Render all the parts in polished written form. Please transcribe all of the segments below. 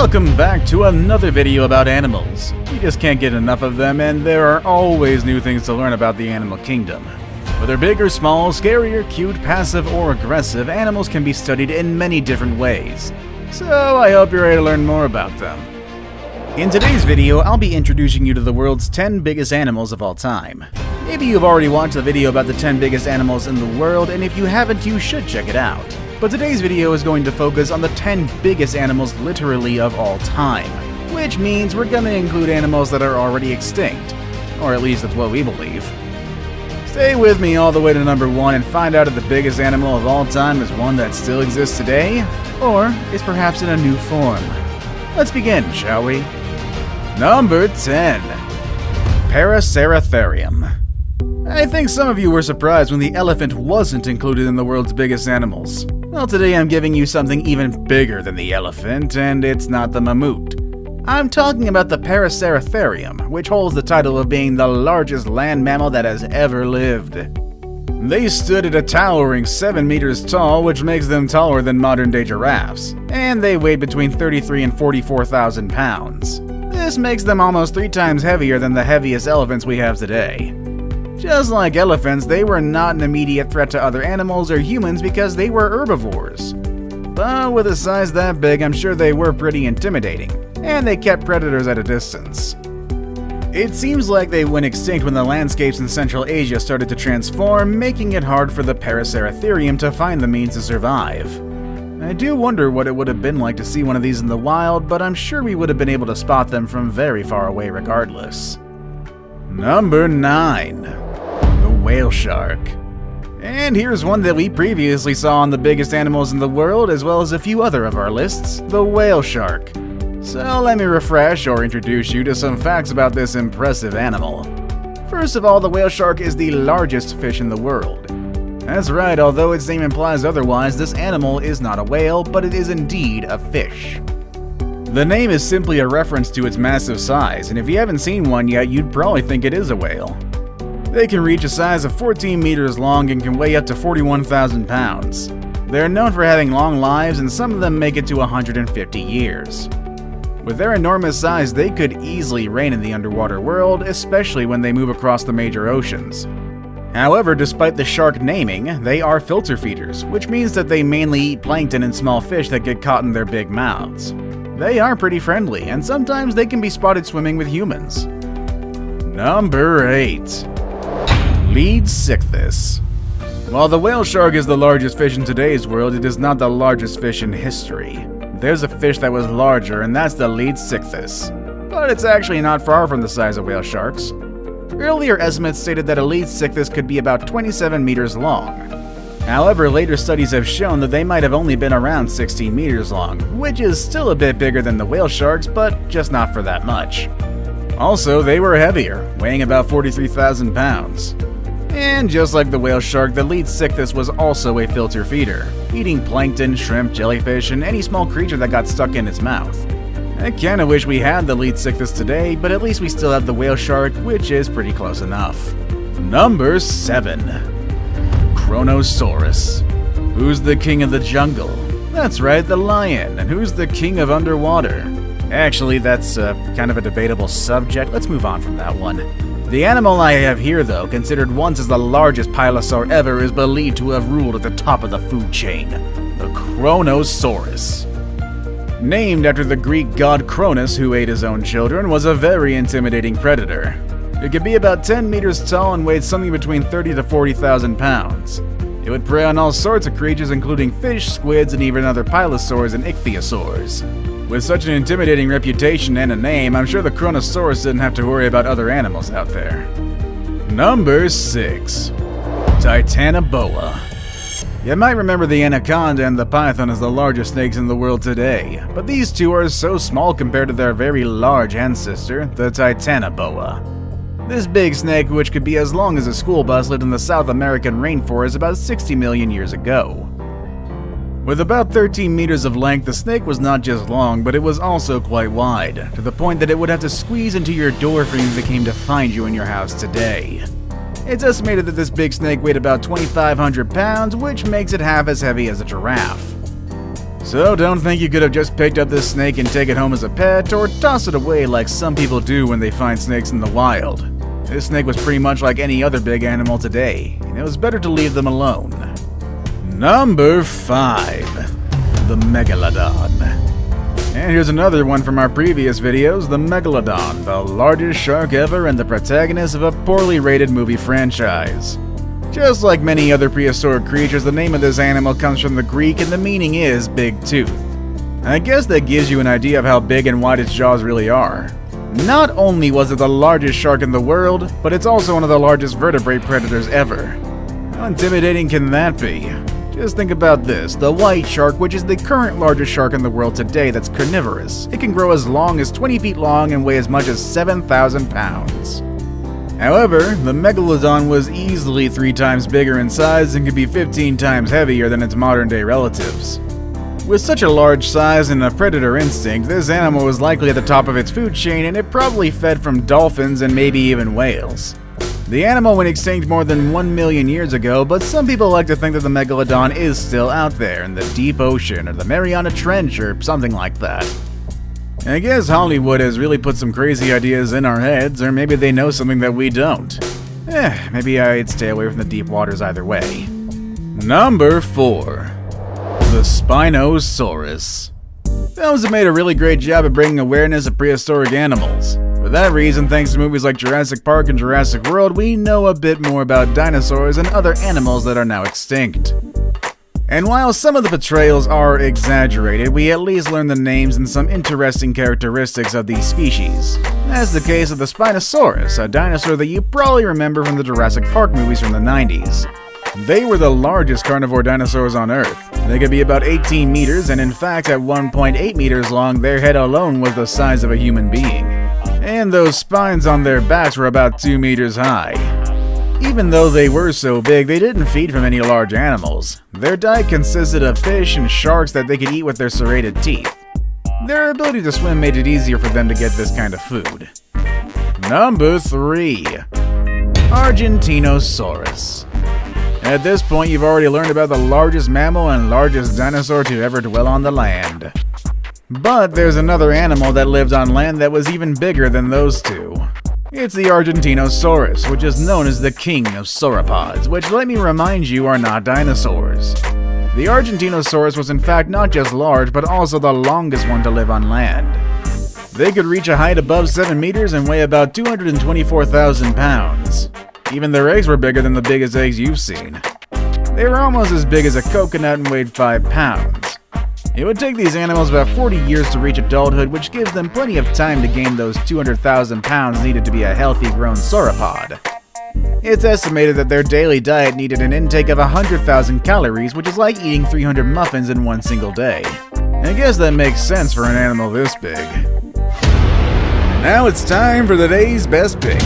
Welcome back to another video about animals. You just can't get enough of them, and there are always new things to learn about the animal kingdom. Whether big or small, scary or cute, passive or aggressive, animals can be studied in many different ways. So I hope you're ready to learn more about them. In today's video, I'll be introducing you to the world's 10 biggest animals of all time. Maybe you've already watched the video about the 10 biggest animals in the world, and if you haven't, you should check it out. But today's video is going to focus on the 10 biggest animals literally of all time, which means we're going to include animals that are already extinct, or at least that's what we believe. Stay with me all the way to number 1 and find out if the biggest animal of all time is one that still exists today, or is perhaps in a new form. Let's begin, shall we? Number 10. Paraceratherium. I think some of you were surprised when the elephant wasn't included in the world's biggest animals. Well, today I'm giving you something even bigger than the elephant, and it's not the mammoth. I'm talking about the Paraceratherium, which holds the title of being the largest land mammal that has ever lived. They stood at a towering 7 meters tall, which makes them taller than modern-day giraffes, and they weighed between 33 and 44,000 pounds. This makes them almost 3 times heavier than the heaviest elephants we have today. Just like elephants, they were not an immediate threat to other animals or humans because they were herbivores. But with a size that big, I'm sure they were pretty intimidating, and they kept predators at a distance. It seems like they went extinct when the landscapes in Central Asia started to transform, making it hard for the Paraceratherium to find the means to survive. I do wonder what it would have been like to see one of these in the wild, but I'm sure we would have been able to spot them from very far away regardless. Number 9. The whale shark. And here's one that we previously saw on the biggest animals in the world, as well as a few other of our lists, the whale shark. So let me refresh or introduce you to some facts about this impressive animal. First of all, the whale shark is the largest fish in the world. That's right, although its name implies otherwise, this animal is not a whale, but it is indeed a fish. The name is simply a reference to its massive size, and if you haven't seen one yet, you'd probably think it is a whale. They can reach a size of 14 meters long and can weigh up to 41,000 pounds. They're known for having long lives, and some of them make it to 150 years. With their enormous size, they could easily reign in the underwater world, especially when they move across the major oceans. However, despite the shark naming, they are filter feeders, which means that they mainly eat plankton and small fish that get caught in their big mouths. They are pretty friendly, and sometimes they can be spotted swimming with humans. Number 8. Leadsichthys. While the whale shark is the largest fish in today's world, it is not the largest fish in history. There's a fish that was larger, and that's the Leadsichthys. But it's actually not far from the size of whale sharks. Earlier estimates stated that a Leadsichthys could be about 27 meters long. However, later studies have shown that they might have only been around 16 meters long, which is still a bit bigger than the whale sharks, but just not for that much. Also, they were heavier, weighing about 43,000 pounds. And just like the whale shark, the Leadsichthys was also a filter feeder, eating plankton, shrimp, jellyfish, and any small creature that got stuck in its mouth. I kinda wish we had the Leadsichthys today, but at least we still have the whale shark, which is pretty close enough. Number 7. Kronosaurus. Who's the king of the jungle? That's right, the lion. And who's the king of underwater? Actually, that's kind of a debatable subject. Let's move on from that one. The animal I have here, though, considered once as the largest pilosaur ever, is believed to have ruled at the top of the food chain, the Kronosaurus. Named after the Greek god Cronus, who ate his own children, was a very intimidating predator. It could be about 10 meters tall and weighed something between 30 to 40,000 pounds. It would prey on all sorts of creatures, including fish, squids, and even other pilosaurs and ichthyosaurs. With such an intimidating reputation and a name, I'm sure the Kronosaurus didn't have to worry about other animals out there. Number 6. Titanoboa. You might remember the anaconda and the python as the largest snakes in the world today, but these two are so small compared to their very large ancestor, the Titanoboa. This big snake, which could be as long as a school bus, lived in the South American rainforest about 60 million years ago. With about 13 meters of length, the snake was not just long, but it was also quite wide, to the point that it would have to squeeze into your doorframe if it came to find you in your house today. It's estimated that this big snake weighed about 2,500 pounds, which makes it half as heavy as a giraffe. So don't think you could have just picked up this snake and take it home as a pet, or toss it away like some people do when they find snakes in the wild. This snake was pretty much like any other big animal today, and it was better to leave them alone. Number 5. The Megalodon. And here's another one from our previous videos, the Megalodon, the largest shark ever and the protagonist of a poorly rated movie franchise. Just like many other prehistoric creatures, the name of this animal comes from the Greek and the meaning is big tooth. I guess that gives you an idea of how big and wide its jaws really are. Not only was it the largest shark in the world, but it's also one of the largest vertebrate predators ever. How intimidating can that be? Just think about this, the white shark, which is the current largest shark in the world today that's carnivorous. It can grow as long as 20 feet long and weigh as much as 7,000 pounds. However, the Megalodon was easily 3 times bigger in size and could be 15 times heavier than its modern-day relatives. With such a large size and a predator instinct, this animal was likely at the top of its food chain and it probably fed from dolphins and maybe even whales. The animal went extinct more than 1 million years ago, but some people like to think that the Megalodon is still out there in the deep ocean or the Mariana Trench or something like that. I guess Hollywood has really put some crazy ideas in our heads, or maybe they know something that we don't. Maybe I'd stay away from the deep waters either way. Number 4. The Spinosaurus. Films have made a really great job of bringing awareness of prehistoric animals. For that reason, thanks to movies like Jurassic Park and Jurassic World, we know a bit more about dinosaurs and other animals that are now extinct. And while some of the portrayals are exaggerated, we at least learn the names and some interesting characteristics of these species. That's the case of the Spinosaurus, a dinosaur that you probably remember from the Jurassic Park movies from the 90s. They were the largest carnivore dinosaurs on Earth. They could be about 18 meters, and in fact at 1.8 meters long, their head alone was the size of a human being. And those spines on their backs were about 2 meters high. Even though they were so big, they didn't feed from any large animals. Their diet consisted of fish and sharks that they could eat with their serrated teeth. Their ability to swim made it easier for them to get this kind of food. Number 3. Argentinosaurus. At this point, you've already learned about the largest mammal and largest dinosaur to ever dwell on the land. But there's another animal that lived on land that was even bigger than those two. It's the Argentinosaurus, which is known as the king of sauropods, which, let me remind you, are not dinosaurs. The Argentinosaurus was in fact not just large, but also the longest one to live on land. They could reach a height above 7 meters and weigh about 224,000 pounds. Even their eggs were bigger than the biggest eggs you've seen. They were almost as big as a coconut and weighed 5 pounds. It would take these animals about 40 years to reach adulthood, which gives them plenty of time to gain those 200,000 pounds needed to be a healthy grown sauropod. It's estimated that their daily diet needed an intake of 100,000 calories, which is like eating 300 muffins in one single day. I guess that makes sense for an animal this big. Now it's time for the day's best pick.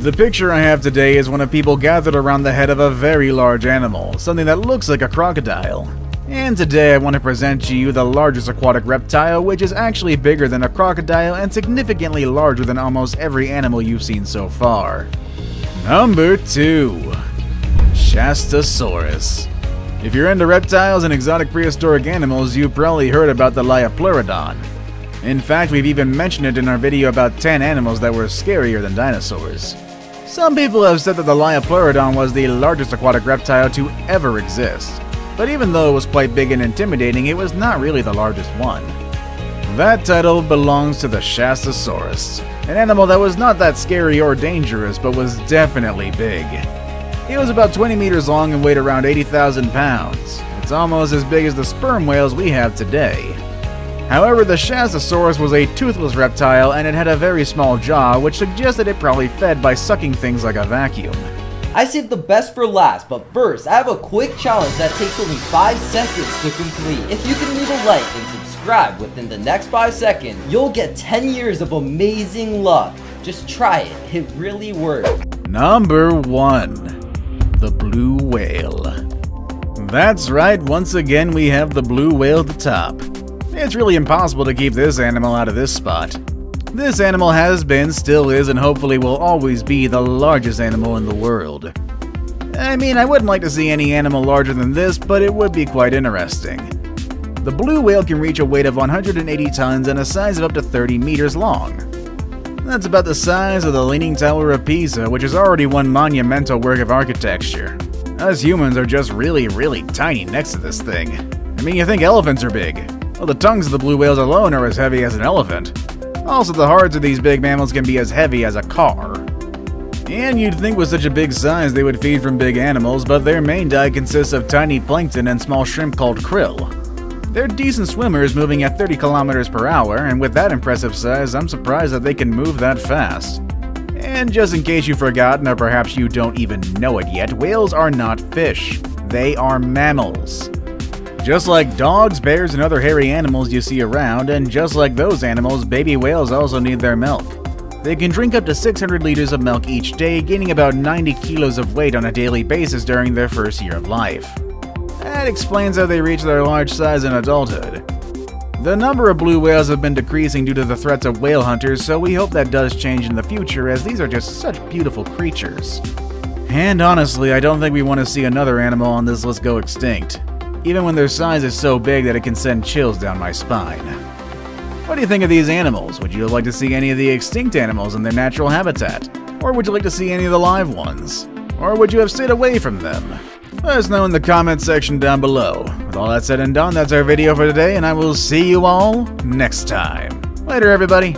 The picture I have today is one of people gathered around the head of a very large animal, something that looks like a crocodile. And today I want to present to you the largest aquatic reptile, which is actually bigger than a crocodile and significantly larger than almost every animal you've seen so far. Number 2. Shastasaurus. If you're into reptiles and exotic prehistoric animals, you've probably heard about the Liopleurodon. In fact, we've even mentioned it in our video about 10 animals that were scarier than dinosaurs. Some people have said that the Liopleurodon was the largest aquatic reptile to ever exist. But even though it was quite big and intimidating, it was not really the largest one. That title belongs to the Shastasaurus, an animal that was not that scary or dangerous, but was definitely big. It was about 20 meters long and weighed around 80,000 pounds. It's almost as big as the sperm whales we have today. However, the Shastasaurus was a toothless reptile and it had a very small jaw, which suggested it probably fed by sucking things like a vacuum. I saved the best for last, but first, I have a quick challenge that takes only 5 seconds to complete. If you can leave a like and subscribe within the next 5 seconds, you'll get 10 years of amazing luck. Just try it, it really works. Number 1. The blue whale. That's right, once again we have the blue whale at the top. It's really impossible to keep this animal out of this spot. This animal has been, still is, and hopefully will always be the largest animal in the world. I mean, I wouldn't like to see any animal larger than this, but it would be quite interesting. The blue whale can reach a weight of 180 tons and a size of up to 30 meters long. That's about the size of the Leaning Tower of Pisa, which is already one monumental work of architecture. Us humans are just really tiny next to this thing. I mean, you think elephants are big. Well, the tongues of the blue whales alone are as heavy as an elephant. Also, the hearts of these big mammals can be as heavy as a car. And you'd think with such a big size they would feed from big animals, but their main diet consists of tiny plankton and small shrimp called krill. They're decent swimmers, moving at 30 kilometers per hour, and with that impressive size, I'm surprised that they can move that fast. And just in case you've forgotten, or perhaps you don't even know it yet, whales are not fish. They are mammals. Just like dogs, bears, and other hairy animals you see around, and just like those animals, baby whales also need their milk. They can drink up to 600 liters of milk each day, gaining about 90 kilos of weight on a daily basis during their first year of life. That explains how they reach their large size in adulthood. The number of blue whales have been decreasing due to the threats of whale hunters, so we hope that does change in the future, as these are just such beautiful creatures. And honestly, I don't think we want to see another animal on this list go extinct, even when their size is so big that it can send chills down my spine. What do you think of these animals? Would you like to see any of the extinct animals in their natural habitat? Or would you like to see any of the live ones? Or would you have stayed away from them? Let us know in the comments section down below. With all that said and done, that's our video for today, and I will see you all next time. Later, everybody.